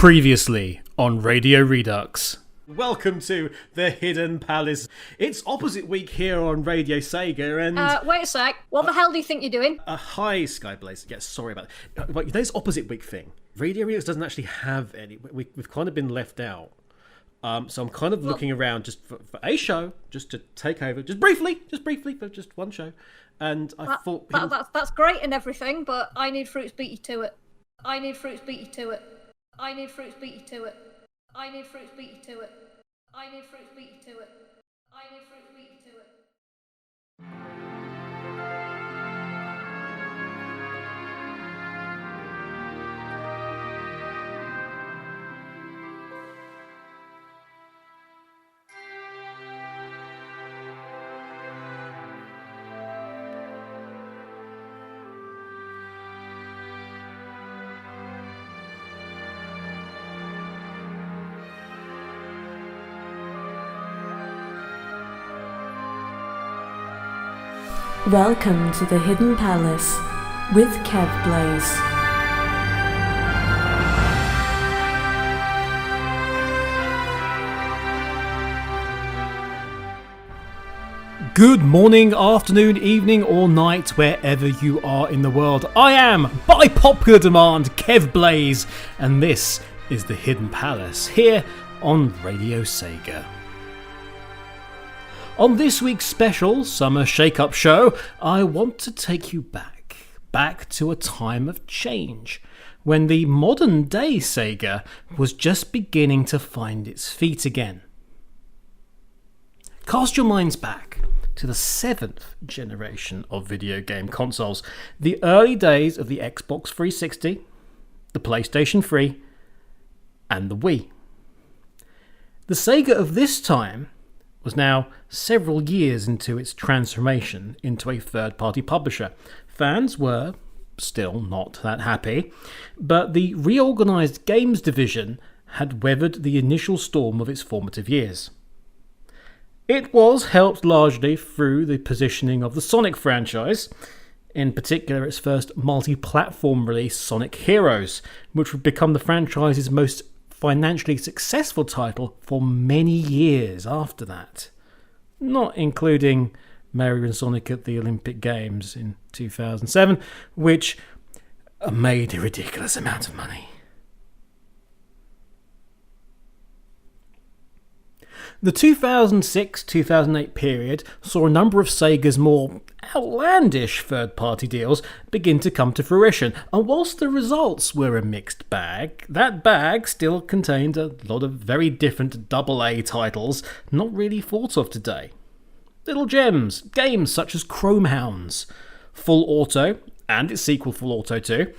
Previously on Radio Redux. Welcome to the Hidden Palace. It's opposite week here on Radio Sega and... wait a sec. What the hell do you think you're doing? Hi, Skyblaze. Yeah, sorry about that. But this opposite week thing. Radio Redux doesn't actually have any... We've kind of been left out. So I'm kind of looking around just for a show, just to take over, just briefly, for just one show. And I thought... That's great and everything, but I need Fruits Beaty to it. I need Fruits Beaty to it. I need Fruits Beaty to it. I need Fruits Beaty to it. I need Fruits Beaty to it. I need Fruits Beaty to it. Welcome to the Hidden Palace with KevBlaze. Good morning, afternoon, evening or night, wherever you are in the world. I am, by popular demand, KevBlaze, and this is the Hidden Palace here on Radio Sega. On this week's special summer Shakeup show, I want to take you back to a time of change, when the modern day Sega was just beginning to find its feet again. Cast your minds back to the 7th generation of video game consoles, the early days of the Xbox 360, the PlayStation 3, and the Wii. The Sega of this time was now several years into its transformation into a third-party publisher. Fans were still not that happy, but the reorganised games division had weathered the initial storm of its formative years. It was helped largely through the positioning of the Sonic franchise, in particular its first multi-platform release, Sonic Heroes, which would become the franchise's most financially successful title for many years after that, not including Mario and Sonic at the Olympic Games in 2007, which made a ridiculous amount of money. The 2006-2008 period saw a number of Sega's more outlandish third-party deals begin to come to fruition, and whilst the results were a mixed bag, that bag still contained a lot of very different AA titles not really thought of today. Little gems, games such as Chromehounds, Full Auto, and its sequel Full Auto 2,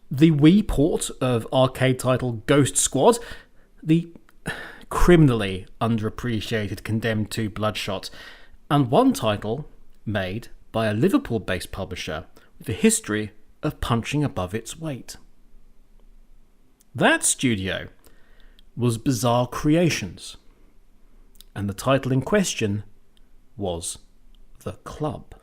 the Wii port of arcade title Ghost Squad, the criminally underappreciated Condemned 2 Bloodshot, and one title made by a Liverpool-based publisher with a history of punching above its weight. That studio was Bizarre Creations, and the title in question was The Club.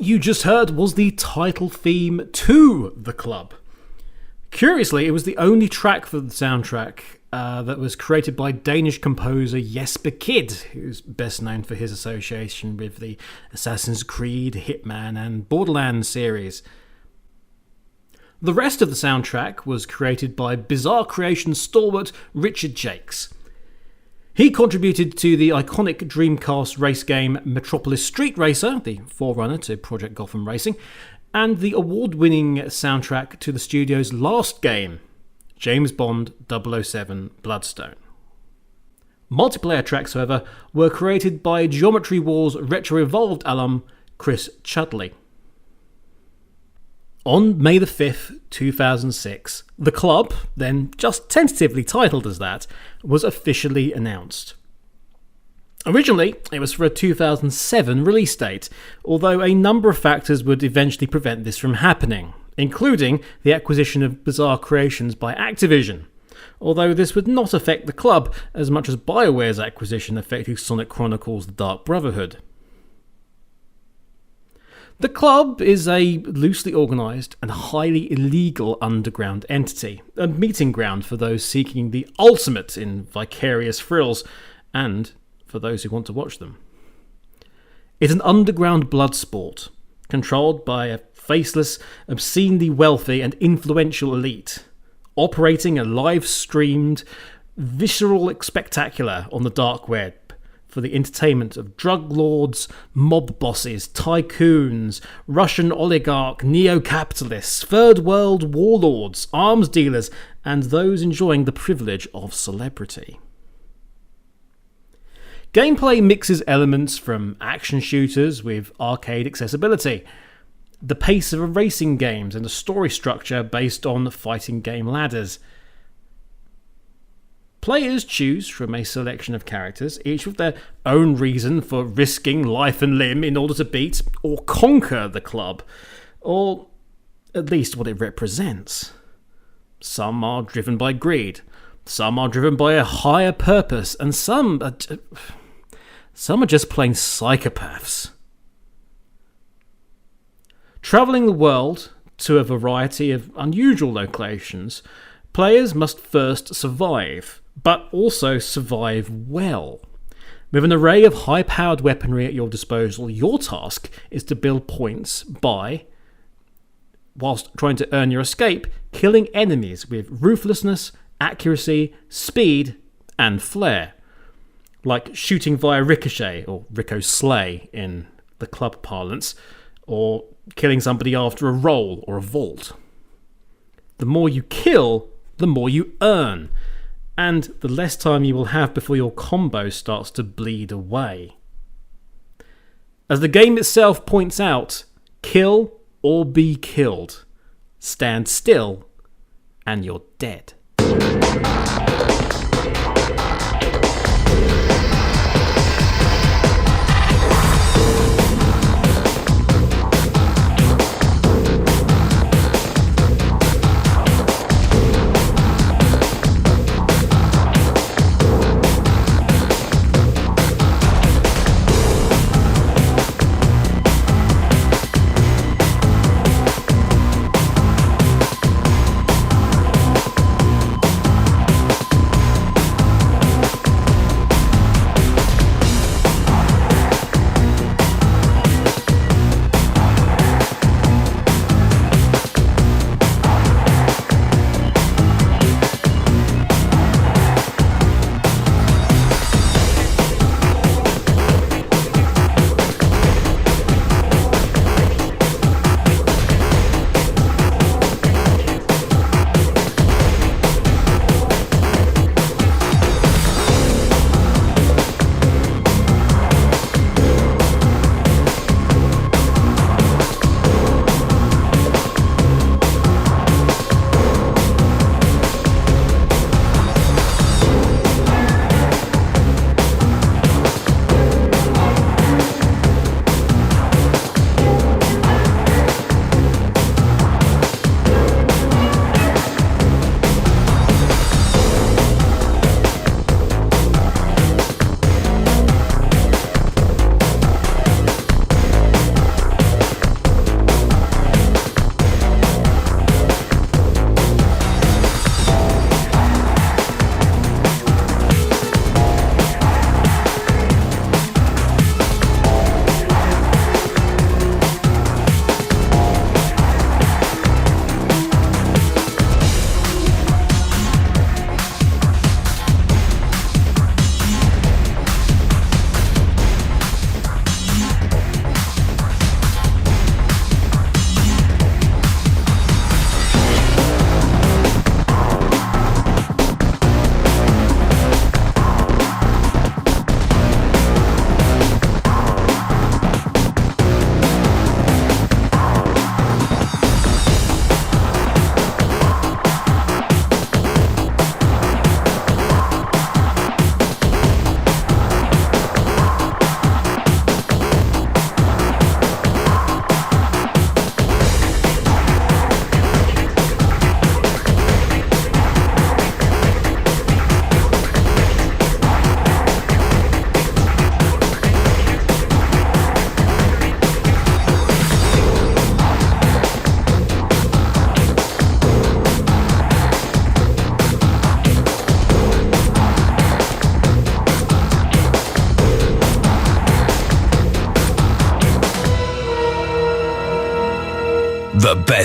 you just heard was the title theme to The Club. Curiously, it was the only track for the soundtrack that was created by Danish composer Jesper Kyd, who's best known for his association with the Assassin's Creed, Hitman and Borderlands series. The rest of the soundtrack was created by Bizarre Creations stalwart Richard Jacques. He contributed to the iconic Dreamcast race game Metropolis Street Racer, the forerunner to Project Gotham Racing, and the award-winning soundtrack to the studio's last game, James Bond 007 Bloodstone. Multiplayer tracks, however, were created by Geometry Wars Retro Evolved alum Chris Chudley. On May the 5th, 2006, The Club, then just tentatively titled as that, was officially announced. Originally, it was for a 2007 release date, although a number of factors would eventually prevent this from happening, including the acquisition of Bizarre Creations by Activision, although this would not affect The Club as much as BioWare's acquisition affected Sonic Chronicles: The Dark Brotherhood. The Club is a loosely organised and highly illegal underground entity, a meeting ground for those seeking the ultimate in vicarious thrills, and for those who want to watch them. It's an underground blood sport, controlled by a faceless, obscenely wealthy and influential elite, operating a live-streamed, visceral spectacular on the dark web for the entertainment of drug lords, mob bosses, tycoons, Russian oligarch, neo-capitalists, third world warlords, arms dealers, and those enjoying the privilege of celebrity. Gameplay mixes elements from action shooters with arcade accessibility, the pace of racing games, and a story structure based on fighting game ladders. Players choose from a selection of characters, each with their own reason for risking life and limb in order to beat or conquer the club, or at least what it represents. Some are driven by greed, some are driven by a higher purpose, and some are just plain psychopaths. Travelling the world to a variety of unusual locations, players must first survive, but also survive well. With an array of high-powered weaponry at your disposal, your task is to build points by, whilst trying to earn your escape, killing enemies with ruthlessness, accuracy, speed, and flair. Like shooting via ricochet, or Rico Slay in the club parlance, or killing somebody after a roll or a vault. The more you kill, the more you earn, and the less time you will have before your combo starts to bleed away. As the game itself points out, kill or be killed. Stand still, and you're dead.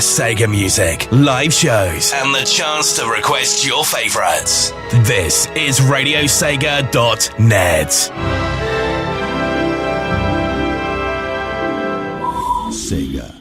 best Sega music, live shows, and the chance to request your favorites. This is RadioSEGA.net. Sega.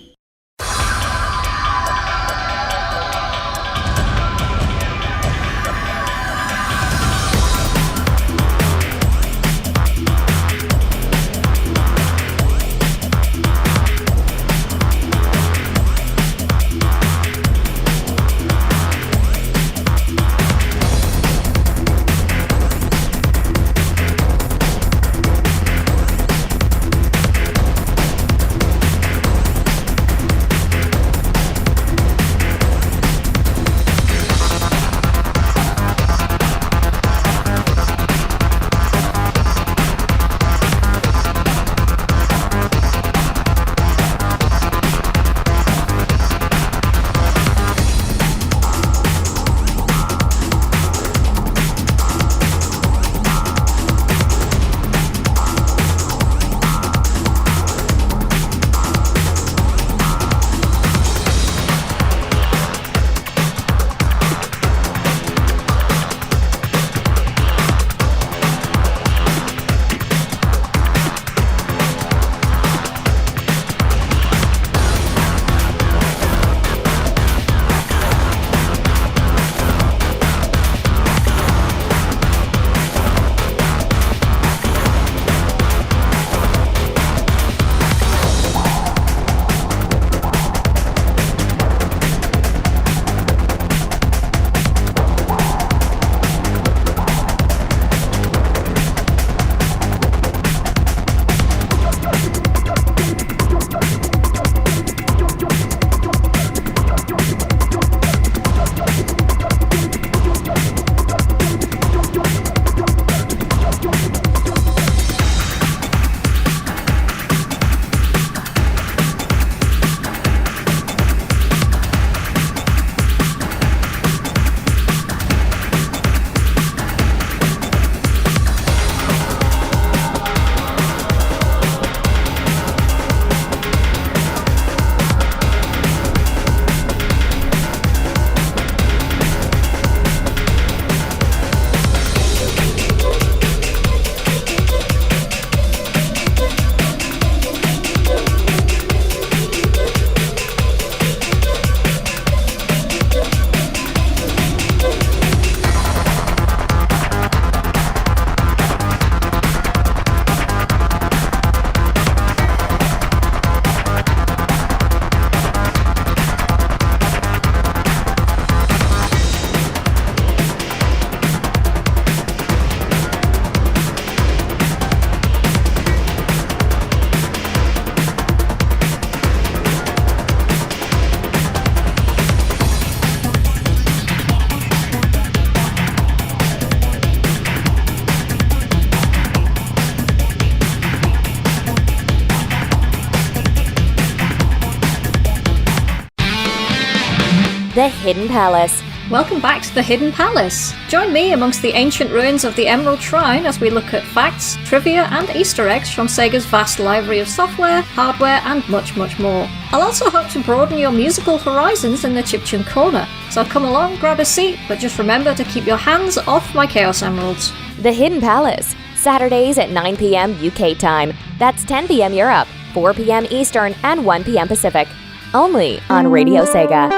The Hidden Palace. Welcome back to the Hidden Palace. Join me amongst the ancient ruins of the Emerald Shrine as we look at facts, trivia and Easter eggs from Sega's vast library of software, hardware and much, much more. I'll also hope to broaden your musical horizons in the Chiptune Corner, so come along, grab a seat, but just remember to keep your hands off my Chaos Emeralds. The Hidden Palace. Saturdays at 9 p.m. UK time. That's 10 p.m. Europe, 4 p.m. Eastern and 1 p.m. Pacific. Only on Radio Sega.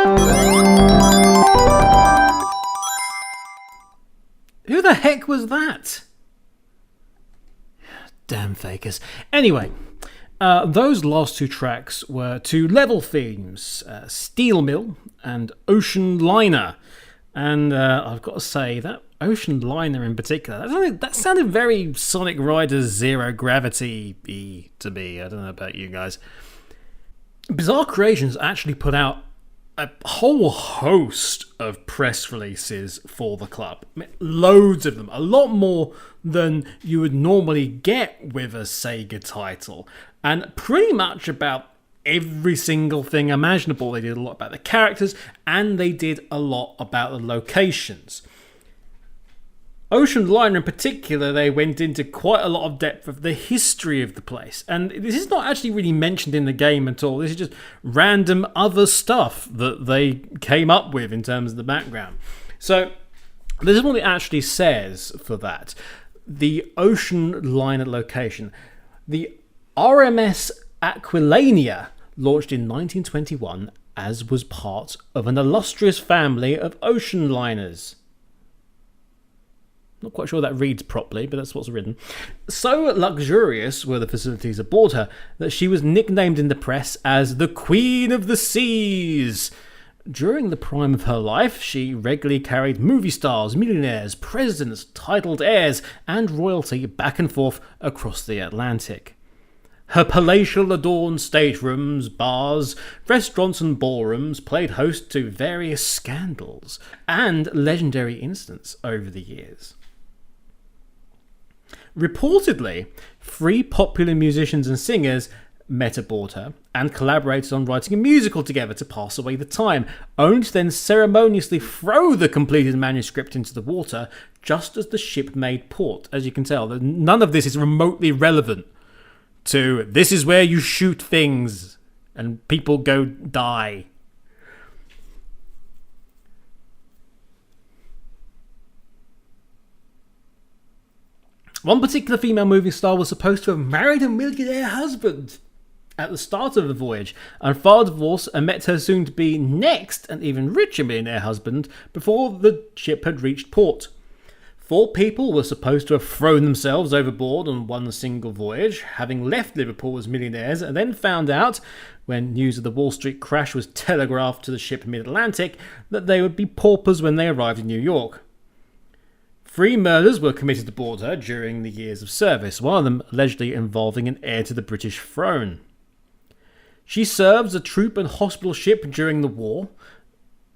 Who the heck was that? Damn fakers. Anyway, those last two tracks were two level themes, Steel Mill and Ocean Liner. And I've got to say, that Ocean Liner in particular, that sounded very Sonic Riders Zero Gravity-y to me. I don't know about you guys. Bizarre Creations actually put out a whole host of press releases for the club. I mean, loads of them. A lot more than you would normally get with a Sega title. And pretty much about every single thing imaginable. They did a lot about the characters, and they did a lot about the locations. Ocean Liner in particular, they went into quite a lot of depth of the history of the place. And this is not actually really mentioned in the game at all. This is just random other stuff that they came up with in terms of the background. So this is what it actually says for that. The Ocean Liner location. The RMS Aquilania launched in 1921 as was part of an illustrious family of ocean liners. Not quite sure that reads properly, but that's what's written. So luxurious were the facilities aboard her that she was nicknamed in the press as the Queen of the Seas. During the prime of her life, she regularly carried movie stars, millionaires, presidents, titled heirs, and royalty back and forth across the Atlantic. Her palatial adorned staterooms, bars, restaurants and ballrooms played host to various scandals and legendary incidents over the years. Reportedly, 3 popular musicians and singers met aboard her and collaborated on writing a musical together to pass away the time, only to then ceremoniously throw the completed manuscript into the water just as the ship made port. As you can tell, none of this is remotely relevant to this is where you shoot things and people go die. One particular female movie star was supposed to have married a millionaire husband at the start of the voyage and filed divorce and met her soon-to-be next and even richer millionaire husband before the ship had reached port. 4 people were supposed to have thrown themselves overboard on one single voyage, having left Liverpool as millionaires and then found out, when news of the Wall Street crash was telegraphed to the ship mid-Atlantic, that they would be paupers when they arrived in New York. 3 murders were committed aboard her during the years of service, one of them allegedly involving an heir to the British throne. She served as a troop and hospital ship during the war,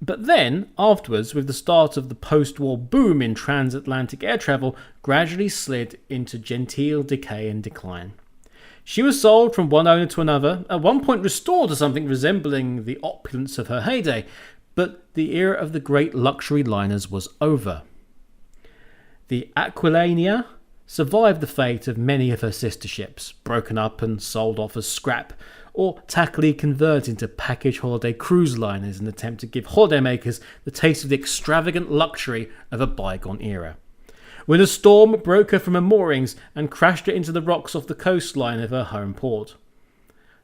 but then, afterwards, with the start of the post-war boom in transatlantic air travel, gradually slid into genteel decay and decline. She was sold from one owner to another, at one point restored to something resembling the opulence of her heyday, but the era of the great luxury liners was over. The Aquilania survived the fate of many of her sister ships, broken up and sold off as scrap, or tackily converted into package holiday cruise liners in an attempt to give holidaymakers the taste of the extravagant luxury of a bygone era. When a storm broke her from her moorings and crashed her into the rocks off the coastline of her home port.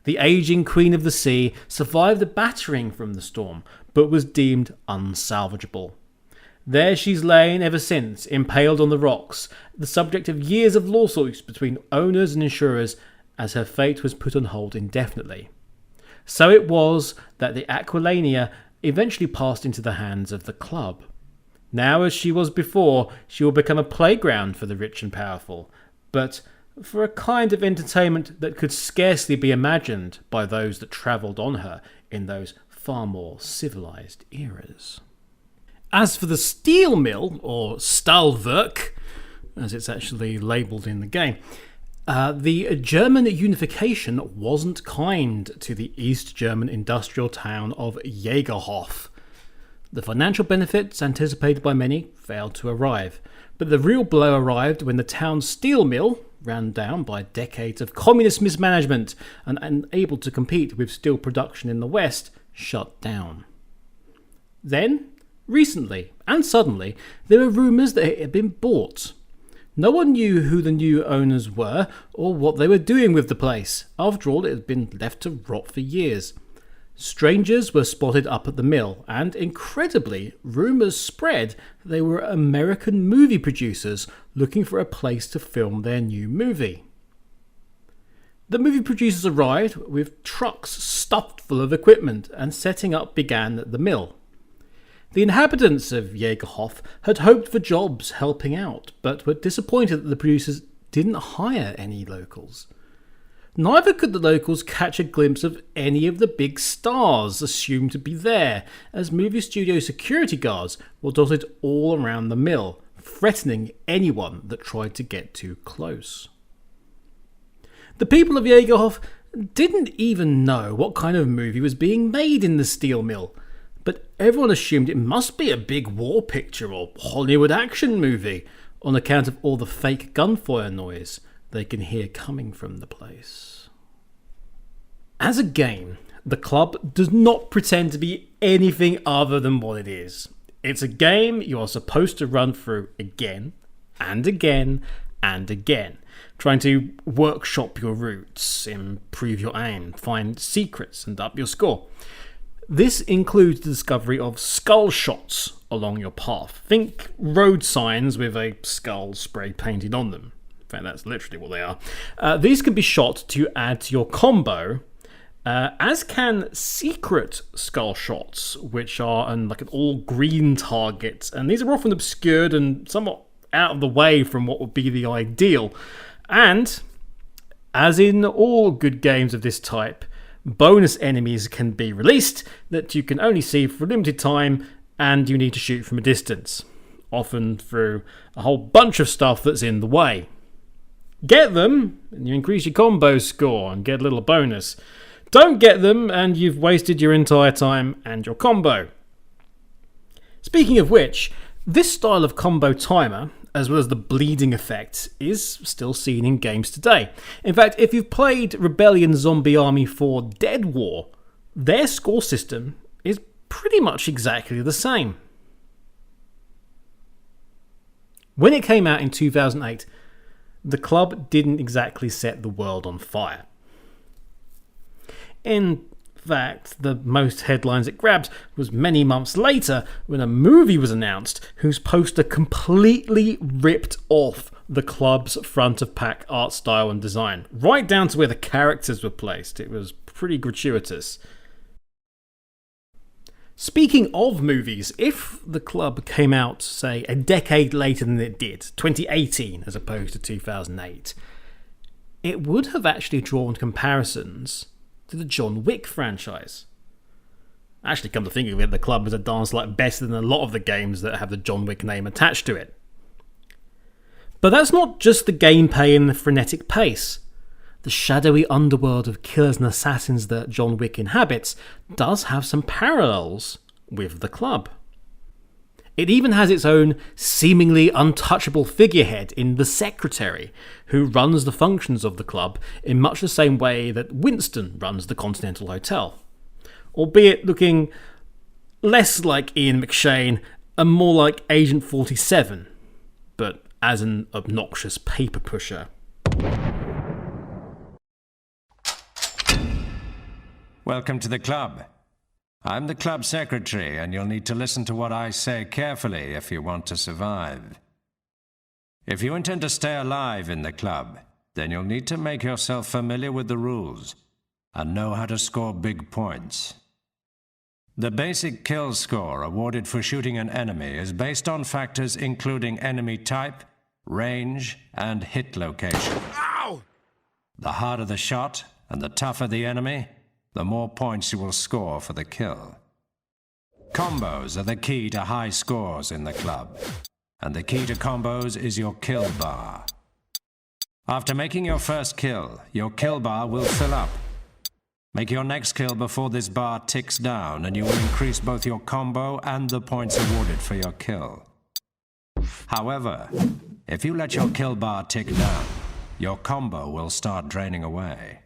The aging Queen of the Sea survived the battering from the storm, but was deemed unsalvageable. There she's lain ever since, impaled on the rocks, the subject of years of lawsuits between owners and insurers, as her fate was put on hold indefinitely. So it was that the Aquilania eventually passed into the hands of the club. Now, as she was before, she will become a playground for the rich and powerful, but for a kind of entertainment that could scarcely be imagined by those that travelled on her in those far more civilised eras. As for the steel mill, or Stahlwerk, as it's actually labelled in the game, the German unification wasn't kind to the East German industrial town of Jägerhof. The financial benefits anticipated by many failed to arrive, but the real blow arrived when the town's steel mill, ran down by decades of communist mismanagement and unable to compete with steel production in the West, shut down. Then, recently and suddenly, there were rumours that it had been bought. No one knew who the new owners were or what they were doing with the place. After all, it had been left to rot for years. Strangers were spotted up at the mill, and incredibly, rumours spread that they were American movie producers looking for a place to film their new movie. The movie producers arrived with trucks stuffed full of equipment, and setting up began at the mill. The inhabitants of Jägerhof had hoped for jobs helping out, but were disappointed that the producers didn't hire any locals. Neither could the locals catch a glimpse of any of the big stars assumed to be there, as movie studio security guards were dotted all around the mill, threatening anyone that tried to get too close. The people of Jägerhof didn't even know what kind of movie was being made in the steel mill, but everyone assumed it must be a big war picture or Hollywood action movie, on account of all the fake gunfire noise they can hear coming from the place. As a game, the club does not pretend to be anything other than what it is. It's a game you are supposed to run through again and again and again, trying to workshop your routes, improve your aim, find secrets and up your score. This includes the discovery of skull shots along your path. Think road signs with a skull spray painted on them. In fact, that's literally what they are. These can be shot to add to your combo, as can secret skull shots, which are an all green target, and these are often obscured and somewhat out of the way from what would be the ideal. And, as in all good games of this type, bonus enemies can be released that you can only see for a limited time, and you need to shoot from a distance, often through a whole bunch of stuff that's in the way. Get them, and you increase your combo score and get a little bonus. Don't get them, and you've wasted your entire time and your combo. Speaking of which, this style of combo timer, as well as the bleeding effect, is still seen in games today. In fact, if you've played Rebellion Zombie Army 4 Dead War, their score system is pretty much exactly the same. When it came out in 2008, the club didn't exactly set the world on fire. In fact, the most headlines it grabbed was many months later when a movie was announced whose poster completely ripped off the club's front of pack art style and design, right down to where the characters were placed. It was pretty gratuitous. Speaking of movies, if the club came out, say, a decade later than it did, 2018 as opposed to 2008, it would have actually drawn comparisons to the John Wick franchise. Actually, come to think of it, the club was a dance like better than a lot of the games that have the John Wick name attached to it. But that's not just the gameplay and the frenetic pace. The shadowy underworld of killers and assassins that John Wick inhabits does have some parallels with the club. It even has its own seemingly untouchable figurehead in the Secretary, who runs the functions of the club in much the same way that Winston runs the Continental Hotel. Albeit looking less like Ian McShane and more like Agent 47, but as an obnoxious paper pusher. Welcome to the club. I'm the club secretary, and you'll need to listen to what I say carefully if you want to survive. If you intend to stay alive in the club, then you'll need to make yourself familiar with the rules and know how to score big points. The basic kill score awarded for shooting an enemy is based on factors including enemy type, range, and hit location. Ow! The harder the shot and the tougher the enemy, the more points you will score for the kill. Combos are the key to high scores in the club, and the key to combos is your kill bar. After making your first kill, your kill bar will fill up. Make your next kill before this bar ticks down, and you will increase both your combo and the points awarded for your kill. However, if you let your kill bar tick down, your combo will start draining away.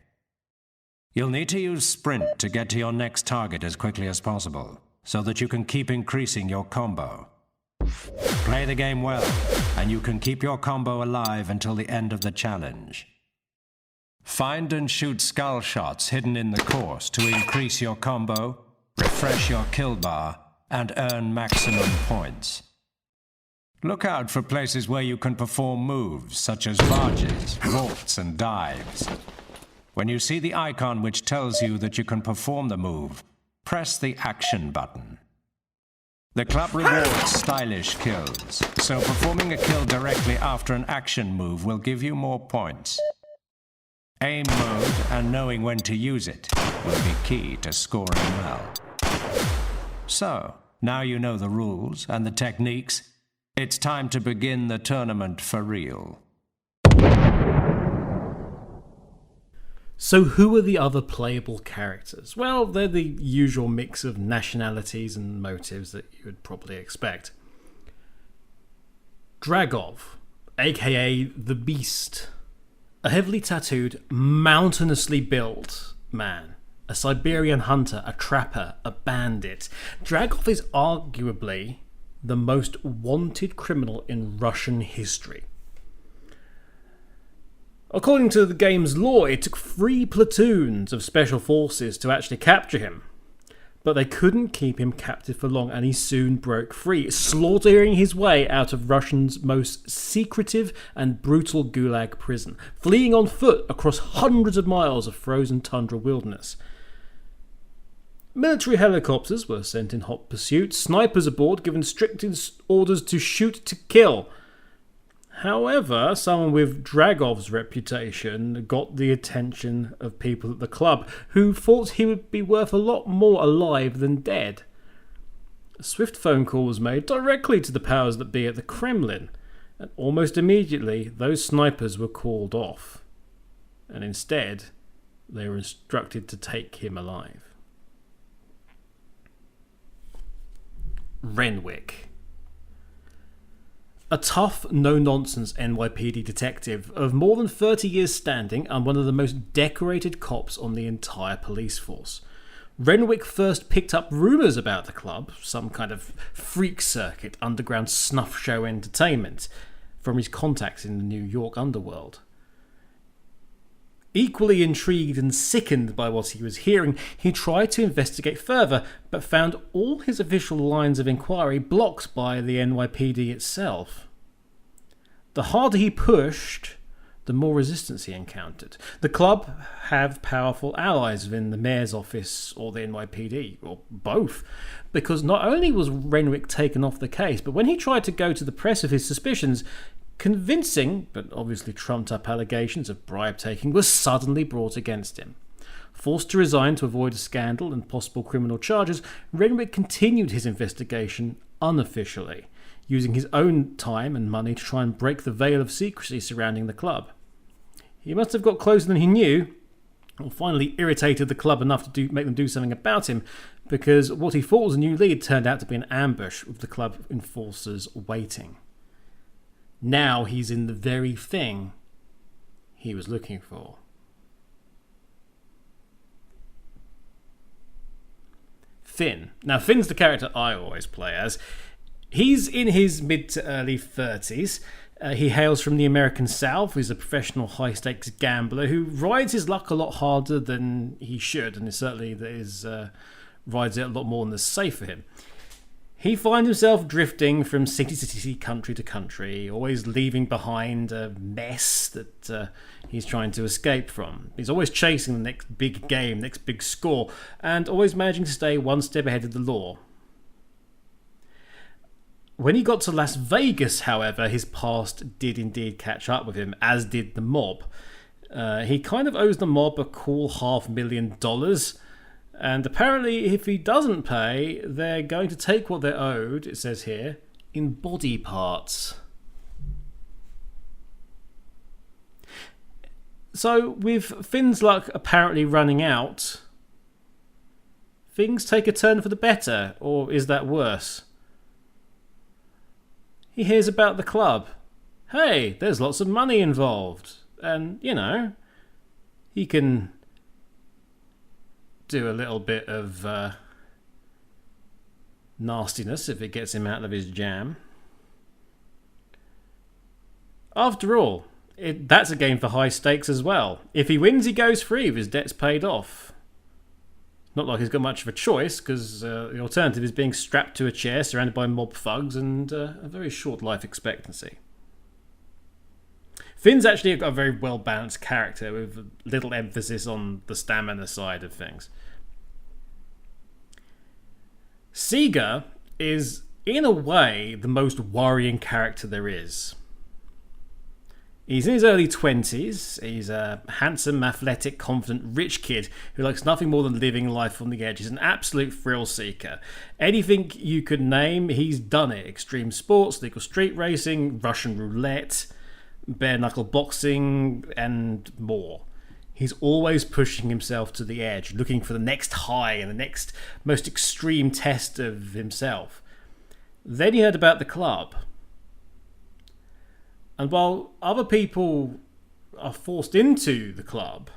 You'll need to use sprint to get to your next target as quickly as possible, so that you can keep increasing your combo. Play the game well, and you can keep your combo alive until the end of the challenge. Find and shoot skull shots hidden in the course to increase your combo, refresh your kill bar, and earn maximum points. Look out for places where you can perform moves such as barges, vaults, and dives. When you see the icon which tells you that you can perform the move, press the action button. The club rewards stylish kills, so performing a kill directly after an action move will give you more points. Aim mode and knowing when to use it will be key to scoring well. So, now you know the rules and the techniques, it's time to begin the tournament for real. So who are the other playable characters? Well, they're the usual mix of nationalities and motives that you would probably expect. Dragov, aka the Beast. A heavily tattooed, mountainously built man. A Siberian hunter, a trapper, a bandit. Dragov is arguably the most wanted criminal in Russian history. According to the game's lore, it took 3 platoons of special forces to actually capture him. But they couldn't keep him captive for long, and he soon broke free, slaughtering his way out of Russia's most secretive and brutal gulag prison, fleeing on foot across hundreds of miles of frozen tundra wilderness. Military helicopters were sent in hot pursuit, snipers aboard given strict orders to shoot to kill. However, someone with Dragov's reputation got the attention of people at the club, who thought he would be worth a lot more alive than dead. A swift phone call was made directly to the powers that be at the Kremlin, and almost immediately those snipers were called off, and instead they were instructed to take him alive. Renwick. A tough, no-nonsense NYPD detective of more than 30 years standing and one of the most decorated cops on the entire police force. Renwick first picked up rumours about the club, some kind of freak circuit, underground snuff show entertainment, from his contacts in the New York underworld. Equally intrigued and sickened by what he was hearing, he tried to investigate further, but found all his official lines of inquiry blocked by the NYPD itself. The harder he pushed, the more resistance he encountered. The club have powerful allies within the mayor's office or the NYPD, or both, because not only was Renwick taken off the case, but when he tried to go to the press with his suspicions, convincing, but obviously trumped-up allegations of bribe-taking were suddenly brought against him. Forced to resign to avoid a scandal and possible criminal charges, Renwick continued his investigation unofficially, using his own time and money to try and break the veil of secrecy surrounding the club. He must have got closer than he knew, or finally irritated the club enough to make them do something about him, because what he thought was a new lead turned out to be an ambush with the club enforcers waiting. Now he's in the very thing he was looking for. Finn. Now, Finn's the character I always play as. He's in his mid to early 30s. He hails from the American South. He's a professional high-stakes gambler who rides his luck a lot harder than he should, and certainly rides it a lot more than is safe for him. He finds himself drifting from city to city, country to country, always leaving behind a mess that he's trying to escape from. He's always chasing the next big game, next big score, and always managing to stay one step ahead of the law. When he got to Las Vegas, however, his past did indeed catch up with him, as did the mob. He kind of owes the mob a cool $500,000, and apparently if he doesn't pay, they're going to take what they're owed, it says here, in body parts. So, with Finn's luck apparently running out, things take a turn for the better, or is that worse? He hears about the club. Hey, there's lots of money involved. And, he can do a little bit of nastiness if it gets him out of his jam. After all, that's a game for high stakes as well. If he wins, he goes free with his debts paid off. Not like he's got much of a choice, because the alternative is being strapped to a chair surrounded by mob thugs and a very short life expectancy. Finn's actually a very well-balanced character with little emphasis on the stamina side of things. SEGA is, in a way, the most worrying character there is. He's in his early 20s. He's a handsome, athletic, confident, rich kid who likes nothing more than living life on the edge. He's an absolute thrill seeker. Anything you could name, he's done it. Extreme sports, legal street racing, Russian roulette, bare-knuckle boxing, and more. He's always pushing himself to the edge, looking for the next high and the next most extreme test of himself. Then he heard about the club. And while other people are forced into the club,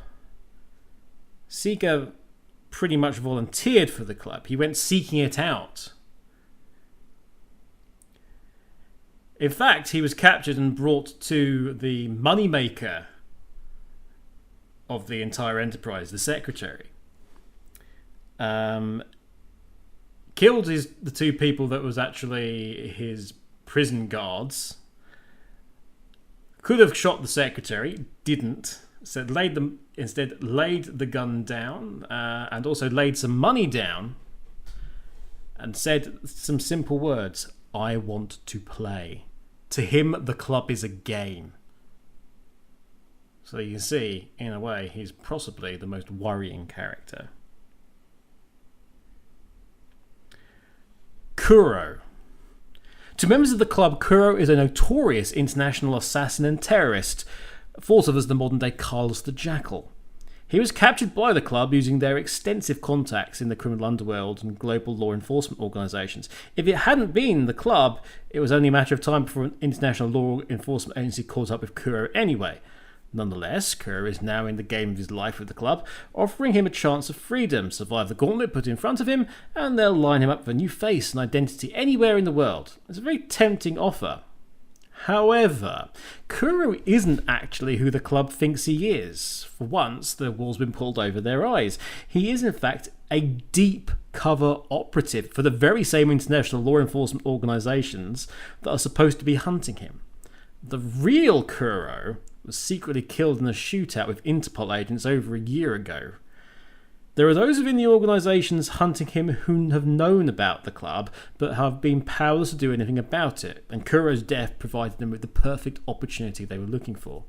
SEGA pretty much volunteered for the club. He went seeking it out. In fact, he was captured and brought to the moneymaker of the entire enterprise, the secretary. Killed the two people that was actually his prison guards. Could have shot the secretary, didn't. Instead laid the gun down, and also laid some money down, and said some simple words: "I want to play." To him, the club is a game. So you can see, in a way, he's possibly the most worrying character. Kuro. To members of the club, Kuro is a notorious international assassin and terrorist, thought of as the modern-day Carlos the Jackal. He was captured by the club using their extensive contacts in the criminal underworld and global law enforcement organisations. If it hadn't been the club, it was only a matter of time before an international law enforcement agency caught up with Kuro anyway. Nonetheless, Kuro is now in the game of his life with the club, offering him a chance of freedom, survive the gauntlet put in front of him, and they'll line him up with a new face and identity anywhere in the world. It's a very tempting offer. However, Kuro isn't actually who the club thinks he is. For once, the wool's been pulled over their eyes. He is, in fact, a deep cover operative for the very same international law enforcement organisations that are supposed to be hunting him. The real Kuro was secretly killed in a shootout with Interpol agents over a year ago. There are those within the organisations hunting him who have known about the club but have been powerless to do anything about it, and Kuro's death provided them with the perfect opportunity they were looking for.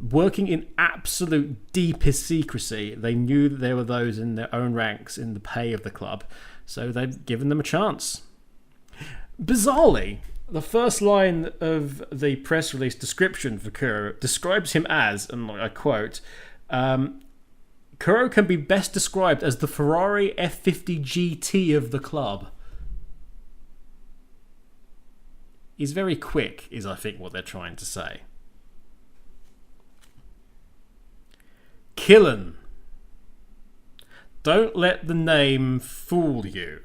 Working in absolute deepest secrecy, they knew that there were those in their own ranks in the pay of the club, so they've given them a chance. Bizarrely, the first line of the press release description for Kuro describes him as, and I quote, Kuro can be best described as the Ferrari F50 GT of the club. He's very quick, is I think what they're trying to say. Killen. Don't let the name fool you.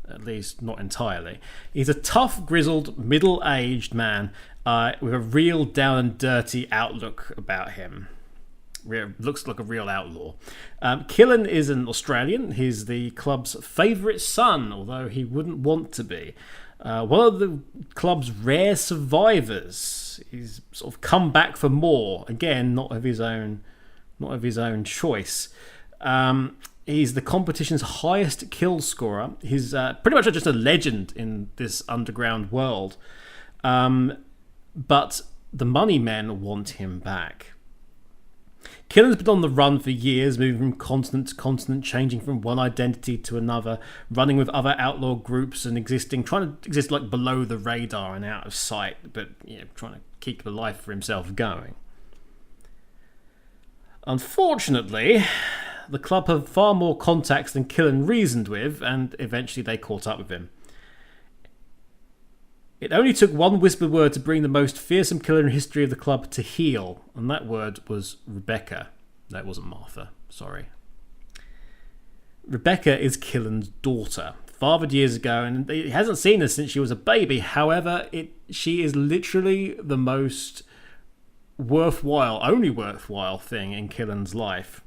At least not entirely. He's a tough, grizzled, middle-aged man with a real down and dirty outlook about him. Looks like a real outlaw. Killen is an Australian. He's the club's favourite son, although he wouldn't want to be. One of the club's rare survivors. He's sort of come back for more. Again, not of his own choice. He's the competition's highest kill scorer. He's pretty much just a legend in this underground world. But the money men want him back. Killen's been on the run for years, moving from continent to continent, changing from one identity to another, running with other outlaw groups and trying to exist like below the radar and out of sight, but trying to keep the life for himself going. Unfortunately, the club have far more contacts than Killen reasoned with, and eventually they caught up with him. It only took one whispered word to bring the most fearsome killer in history of the club to heel, and that word was Rebecca. No, it wasn't Martha, sorry. Rebecca is Killen's daughter, fathered years ago, and he hasn't seen her since she was a baby. However, she is literally the most only worthwhile thing in Killen's life.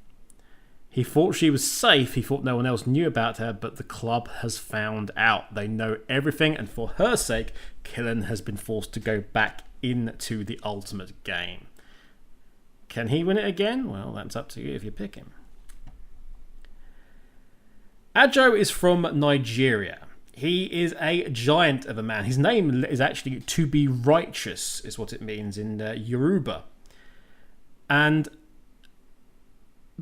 He thought she was safe, he thought no one else knew about her, but the club has found out. They know everything, and for her sake, Killen has been forced to go back into the ultimate game. Can he win it again? Well, that's up to you if you pick him. Ajo is from Nigeria. He is a giant of a man. His name is actually to be righteous, is what it means in Yoruba. And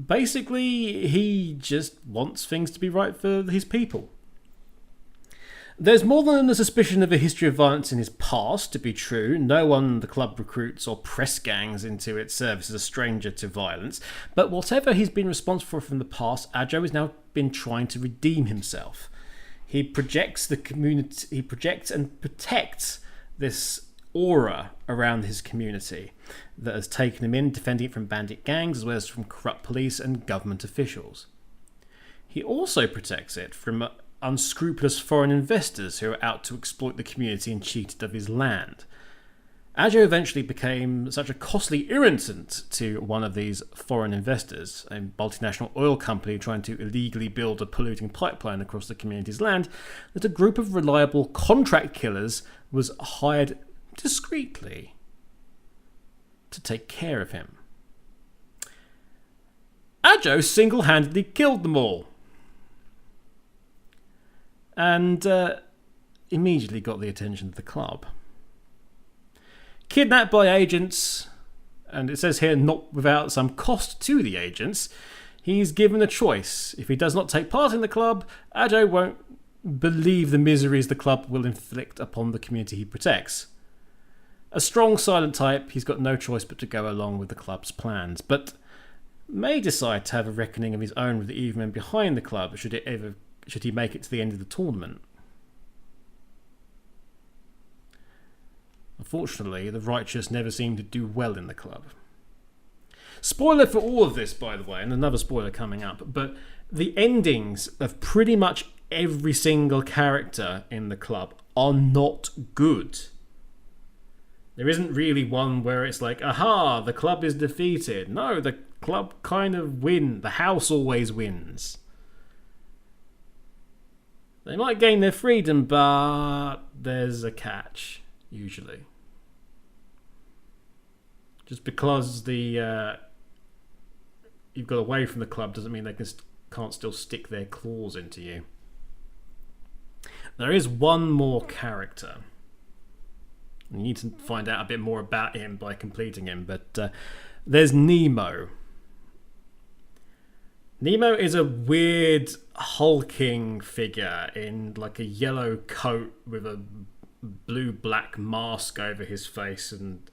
basically, he just wants things to be right for his people. There's more than a suspicion of a history of violence in his past to be true. No one the club recruits or press gangs into its service is a stranger to violence. But whatever he's been responsible for from the past, Ajo has now been trying to redeem himself. He projects the community. He projects and protects this aura around his community that has taken him in, defending it from bandit gangs as well as from corrupt police and government officials. He also protects it from unscrupulous foreign investors who are out to exploit the community and cheat it of his land. Adjo eventually became such a costly irritant to one of these foreign investors, a multinational oil company trying to illegally build a polluting pipeline across the community's land, that a group of reliable contract killers was hired discreetly to take care of him. Adjo single-handedly killed them all, and immediately got the attention of the club. Kidnapped by agents, and it says here not without some cost to the agents, he's given a choice. If he does not take part in the club, Adjo won't believe the miseries the club will inflict upon the community he protects. A strong, silent type, he's got no choice but to go along with the club's plans, but may decide to have a reckoning of his own with the evil men behind the club should he make it to the end of the tournament. Unfortunately, the righteous never seem to do well in the club. Spoiler for all of this, by the way, and another spoiler coming up, but the endings of pretty much every single character in the club are not good. There isn't really one where it's like, aha, the club is defeated. No, the club kind of win. The house always wins. They might gain their freedom, but there's a catch, usually. Just because you've got away from the club doesn't mean they can't still stick their claws into you. There is one more character. You need to find out a bit more about him by completing him, but there's Nemo. Nemo is a weird hulking figure in like a yellow coat with a blue-black mask over his face and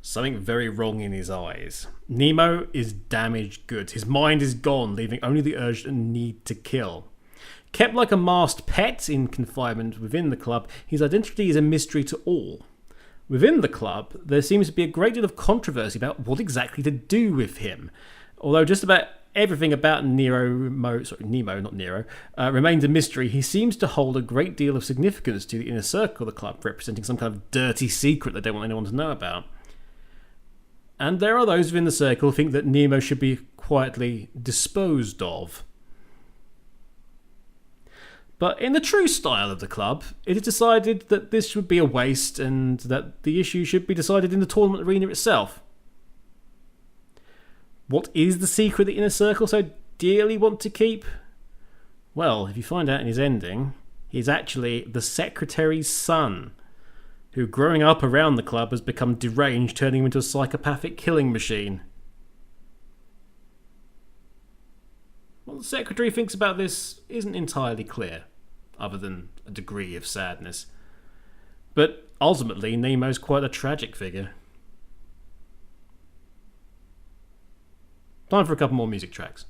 something very wrong in his eyes. Nemo is damaged goods. His mind is gone, leaving only the urge and need to kill. Kept like a masked pet in confinement within the club, his identity is a mystery to all. Within the club, there seems to be a great deal of controversy about what exactly to do with him. Although just about everything about Nemo remains a mystery, he seems to hold a great deal of significance to the inner circle of the club, representing some kind of dirty secret they don't want anyone to know about. And there are those within the circle who think that Nemo should be quietly disposed of. But in the true style of the club, it is decided that this would be a waste and that the issue should be decided in the tournament arena itself. What is the secret the inner circle so dearly want to keep? Well, if you find out in his ending, he's actually the secretary's son, who growing up around the club has become deranged, turning him into a psychopathic killing machine. What the secretary thinks about this isn't entirely clear, other than a degree of sadness. But ultimately, Nemo's quite a tragic figure. Time for a couple more music tracks.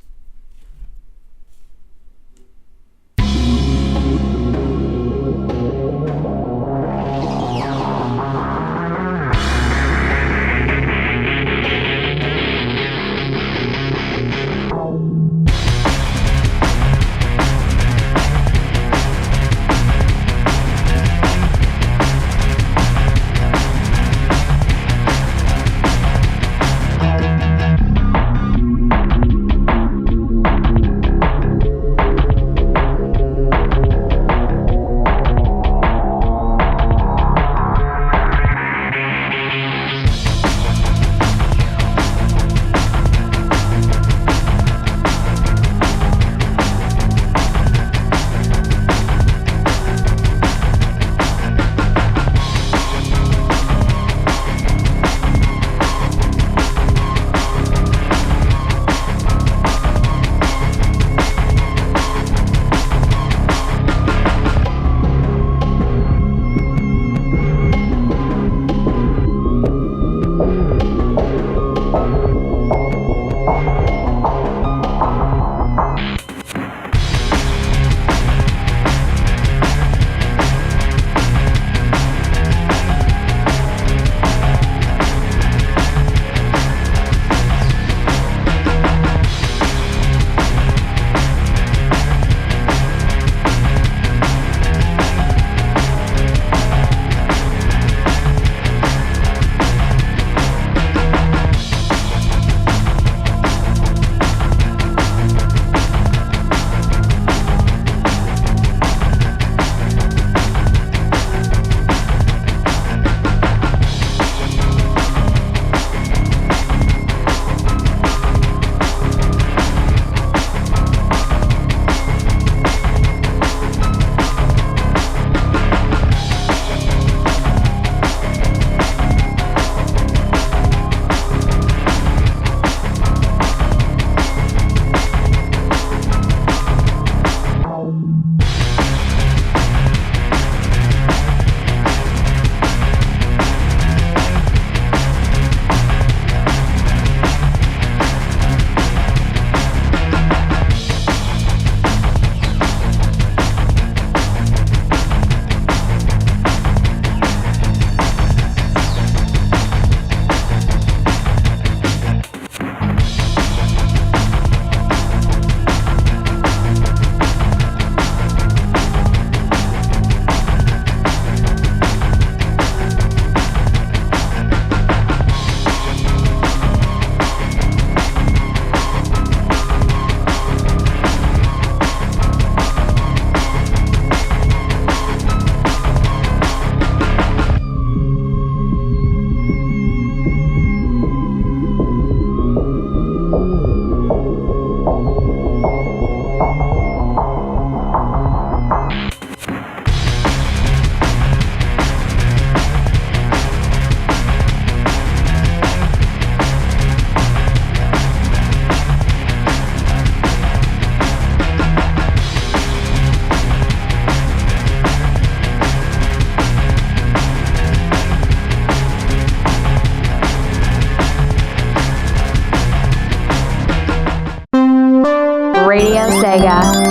SEGA.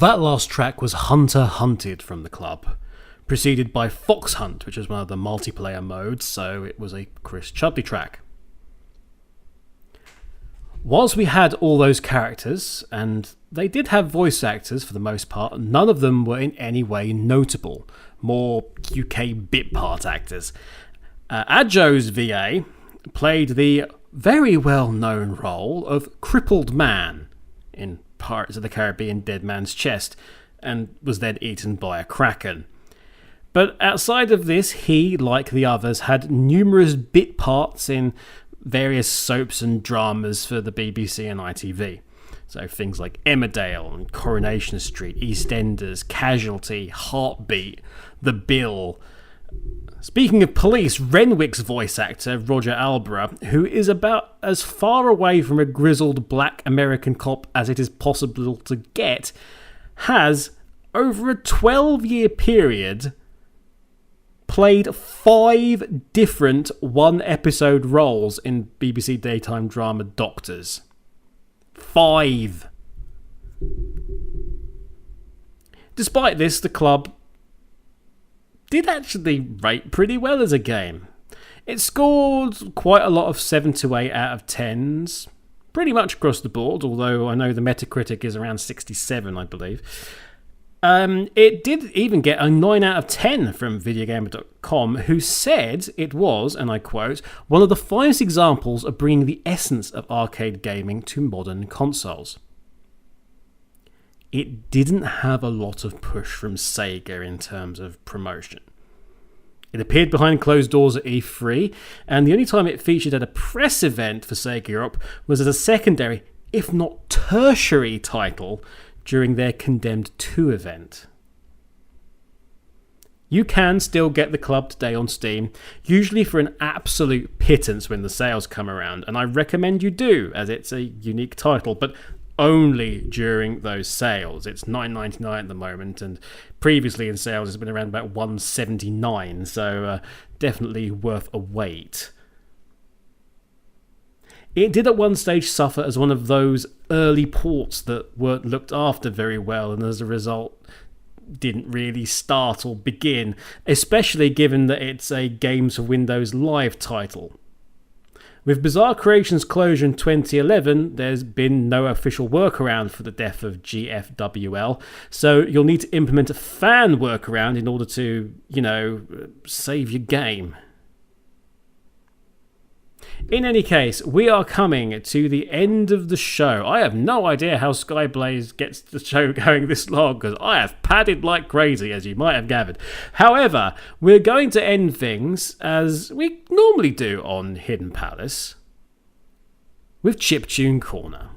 That last track was Hunter Hunted from the club, preceded by Fox Hunt, which was one of the multiplayer modes, so it was a Chris Chudley track. Whilst we had all those characters, and they did have voice actors for the most part, none of them were in any way notable, more UK bit part actors. Adjo's VA played the very well known role of Crippled Man in Pirates of the Caribbean Dead Man's Chest, and was then eaten by a kraken. But outside of this, he, like the others, had numerous bit parts in various soaps and dramas for the BBC and ITV. So things like Emmerdale and Coronation Street, EastEnders, Casualty, Heartbeat, The Bill. Speaking of police, Renwick's voice actor, Roger Alborough, who is about as far away from a grizzled black American cop as it is possible to get, has, over a 12-year period, played 5 different one-episode roles in BBC daytime drama Doctors. 5. Despite this, the club did actually rate pretty well as a game. It scored quite a lot of 7 to 8 out of 10s, pretty much across the board, although I know the Metacritic is around 67, I believe. It did even get a 9 out of 10 from videogamer.com, who said it was, and I quote, one of the finest examples of bringing the essence of arcade gaming to modern consoles. It didn't have a lot of push from Sega in terms of promotion. It appeared behind closed doors at E3, and the only time it featured at a press event for Sega Europe was as a secondary, if not tertiary, title during their Condemned 2 event. You can still get the club today on Steam, usually for an absolute pittance when the sales come around, and I recommend you do, as it's a unique title, but only during those sales. It's $9.99 at the moment, and previously in sales it's been around about $179, so definitely worth a wait. It did at one stage suffer as one of those early ports that weren't looked after very well, and as a result didn't really start or begin, especially given that it's a Games for Windows Live title. With Bizarre Creations' closure in 2011, there's been no official workaround for the death of GFWL, so you'll need to implement a fan workaround in order to, save your game. In any case, we are coming to the end of the show. I have no idea how Skyblaze gets the show going this long, because I have padded like crazy, as you might have gathered. However, we're going to end things, as we normally do on Hidden Palace, with Chiptune Corner.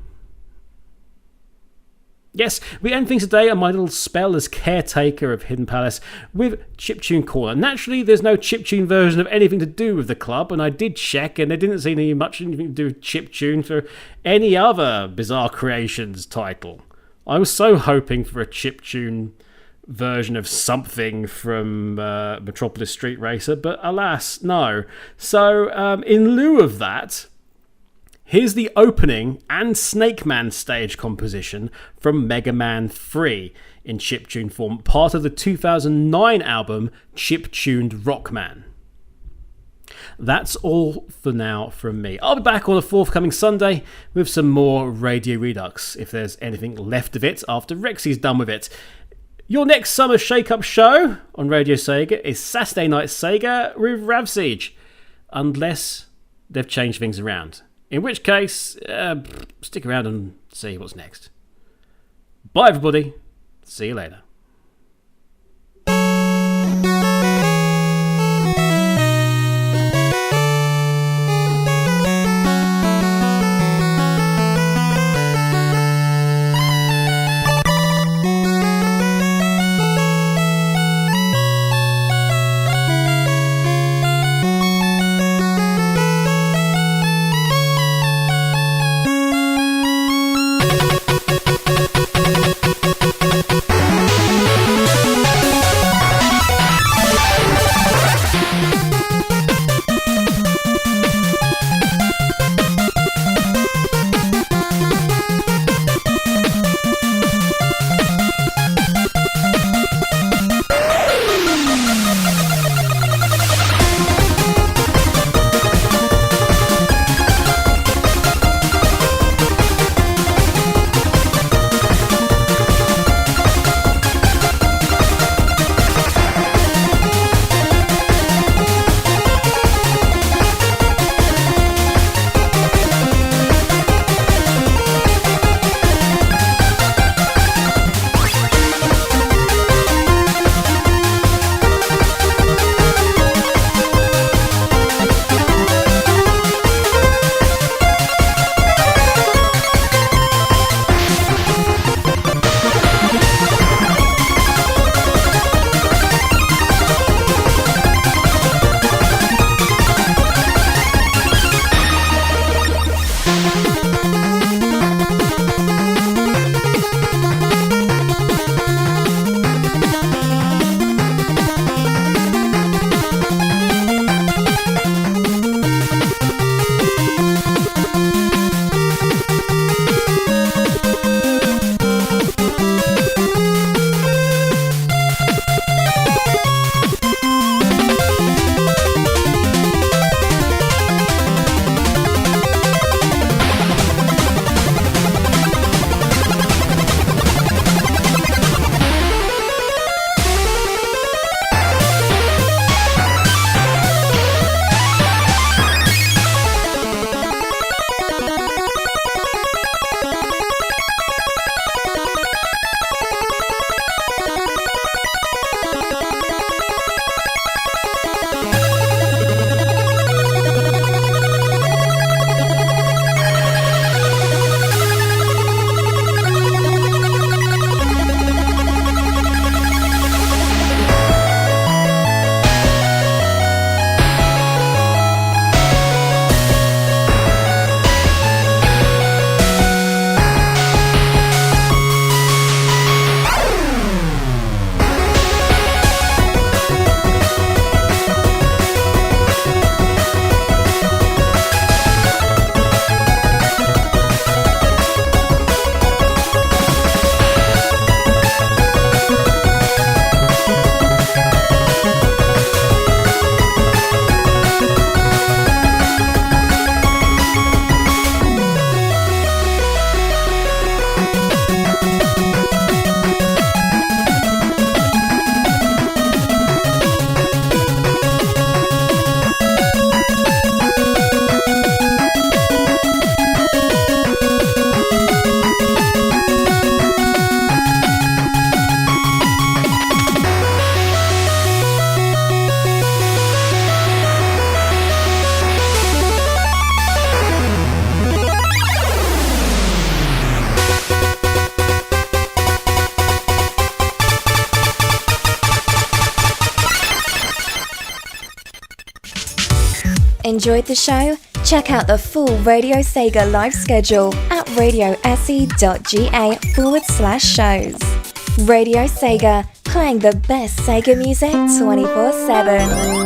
Yes, we end things today on my little spell as caretaker of Hidden Palace with Chiptune Corner. Naturally, there's no chiptune version of anything to do with the club, and I did check, and there didn't seem to be much anything to do with chiptune for any other Bizarre Creations title. I was so hoping for a chiptune version of something from Metropolis Street Racer, but alas, no. So, in lieu of that, here's the opening and Snake Man stage composition from Mega Man 3 in chiptune form, part of the 2009 album Chiptuned Rockman. That's all for now from me. I'll be back on a forthcoming Sunday with some more Radio Redux, if there's anything left of it after Rexy's done with it. Your next summer Shakeup show on Radio Sega is Saturday Night Sega with RadioSEGA, unless they've changed things around. In which case, stick around and see what's next. Bye, everybody. See you later. Enjoyed the show? Check out the full Radio SEGA live schedule at radiose.ga/shows. Radio SEGA, playing the best SEGA music 24/7.